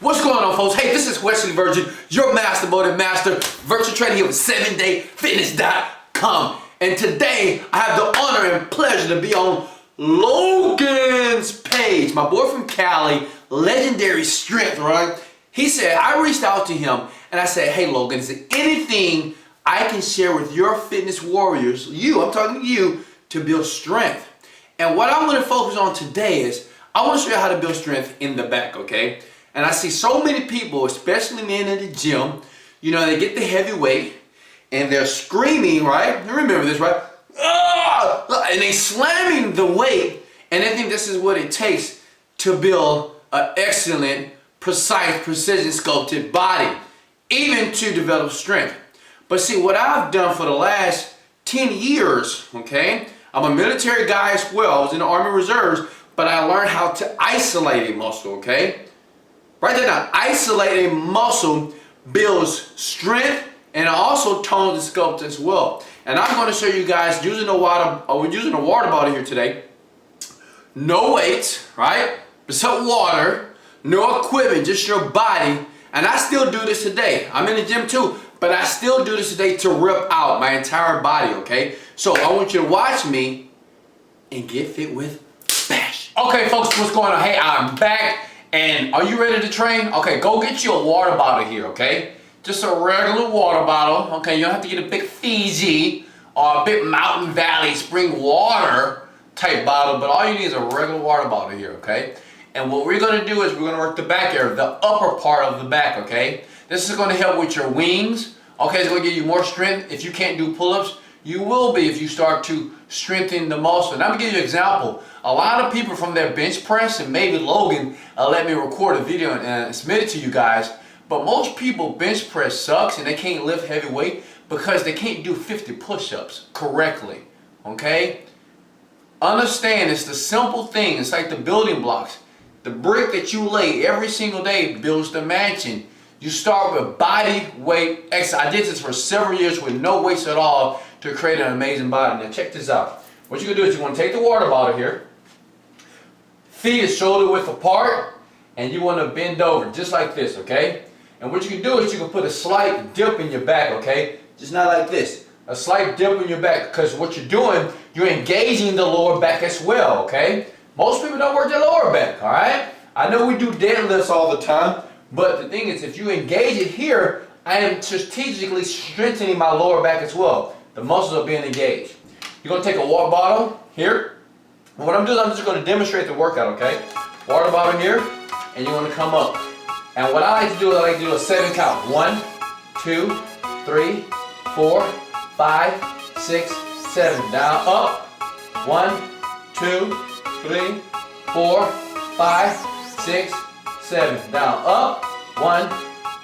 What's going on, folks? Hey, this is Wesley Virgin, your master motive master, virtual trainer here with 7dayfitness.com. And today, I have the honor and pleasure to be on Logan's page. My boy from Cali, legendary strength, right? He said, I reached out to him and I said, hey, Logan, is there anything I can share with your fitness warriors, I'm talking to you, to build strength? And what I'm going to focus on today is, I want to show you how to build strength in the back, okay? And I see so many people, especially men in the gym, they get the heavy weight and they're screaming, right? You remember this, right? Ah! And they slamming the weight, and they think this is what it takes to build an excellent, precise, precision sculpted body, even to develop strength. But see, what I've done for the last 10 years, okay? I'm a military guy as well. I was in the Army Reserves, but I learned how to isolate a muscle, okay? Write that down. Isolate a muscle builds strength and also tones the sculpt as well. And I'm going to show you guys using a water bottle here today. No weights, right? But some water, no equipment, just your body. And I still do this today. I'm in the gym too, but I still do this today to rip out my entire body, okay? So I want you to watch me and get fit with Bash. Okay, folks, what's going on? Hey, I'm back. And are you ready to train? Okay, go get you a water bottle here, okay? Just a regular water bottle, okay? You don't have to get a big Fiji or a big Mountain Valley spring water type bottle, but all you need is a regular water bottle here, okay? And what we're gonna do is we're gonna work the back area, the upper part of the back, okay? This is gonna help with your wings, okay? It's gonna give you more strength. If you can't do pull-ups, you will be if you start to strengthen the muscle. And I'm gonna give you an example. A lot of people from their bench press, and maybe Logan let me record a video and submit it to you guys, but most people bench press sucks and they can't lift heavy weight because they can't do 50 push-ups correctly, okay? Understand, it's the simple thing. It's like the building blocks. The brick that you lay every single day builds the mansion. You start with body weight exercise. I did this for several years with no weights at all to create an amazing body. Now check this out. What you're gonna do is you wanna take the water bottle here, feet is shoulder width apart, and you wanna bend over just like this, okay? And what you can do is you can put a slight dip in your back, okay? Just not like this. A slight dip in your back, because what you're doing, you're engaging the lower back as well, okay? Most people don't work their lower back, all right? I know we do deadlifts all the time, but the thing is, if you engage it here, I am strategically strengthening my lower back as well. The muscles are being engaged. You're going to take a water bottle here. And what I'm doing, I'm just going to demonstrate the workout, okay? Water bottle here, and you want to come up. And what I like to do is I like to do a 7 count. 1, 2, 3, 4, 5, 6, 7. Down, up. 1, 2, 3, 4, 5, 6, 7. Down, up. 1,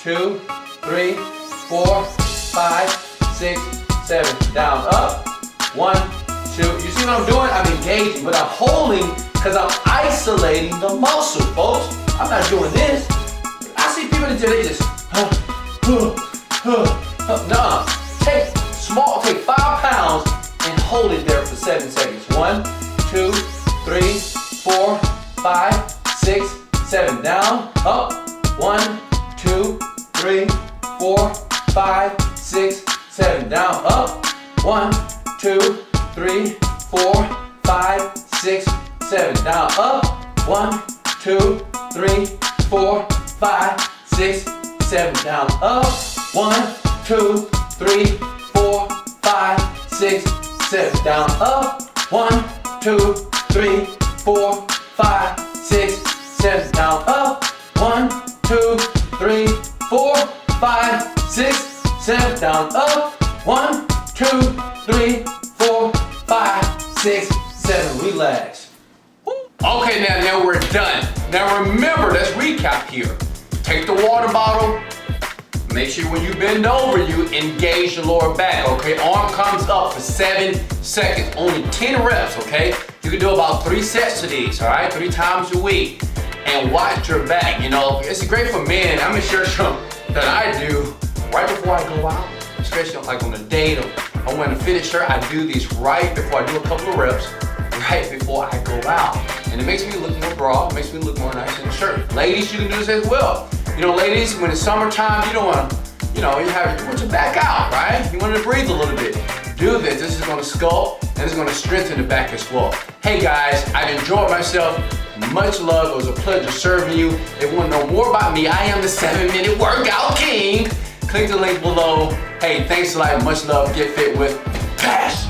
2, 3, 4, 5, 6, 7. Down, up. 1, 2. You see what I'm doing? I'm engaging, but I'm holding because I'm isolating the muscle, folks. I'm not doing this. I see people in the gym, they just, no. Take 5 pounds and hold it there for 7 seconds. 1, 2, 3, 4, 5, 6, 7. Down, up. 1, 2, 3, 4, 5, 6, 7. Down, up. 1, 2, 3, 4, 5, 6, 7. Down, up. 1, 2, 3, 4, 5, 6, 7. Down, up. 1, 2, 3, 4, 5, 6, 7. Down, up. 1, 2, 3, 4, 5, 6, 7. Down, up. 1, 2, 3, 4, 5, 6, 7. Down, up. 1, 2, 3, 4, 5, 6, 7. Relax. Okay, now we're done. Now remember, let's recap here. Take the water bottle. Make sure when you bend over, you engage the lower back, okay? Arm comes up for 7 seconds. Only 10 reps, okay? You can do about 3 sets of these, all right? 3 times a week. And watch your back, It's great for men. I'm sure that I do right before I go out, especially like on a date or I'm wearing a fitted shirt. I do these right before I do a couple of reps, right before I go out. And it makes me look more broad, it makes me look more nice in the shirt. Ladies, you can do this as well. You know, ladies, when it's summertime, you don't want to, you want your back out, right? You want to breathe a little bit. Do this. This is going to sculpt and it's going to strengthen the back as well. Hey guys, I've enjoyed myself. Much love. It was a pleasure serving you. If you want to know more about me, I am the 7-Minute Workout King. Click the link below. Hey, thanks a lot. Much love. Get fit with passion.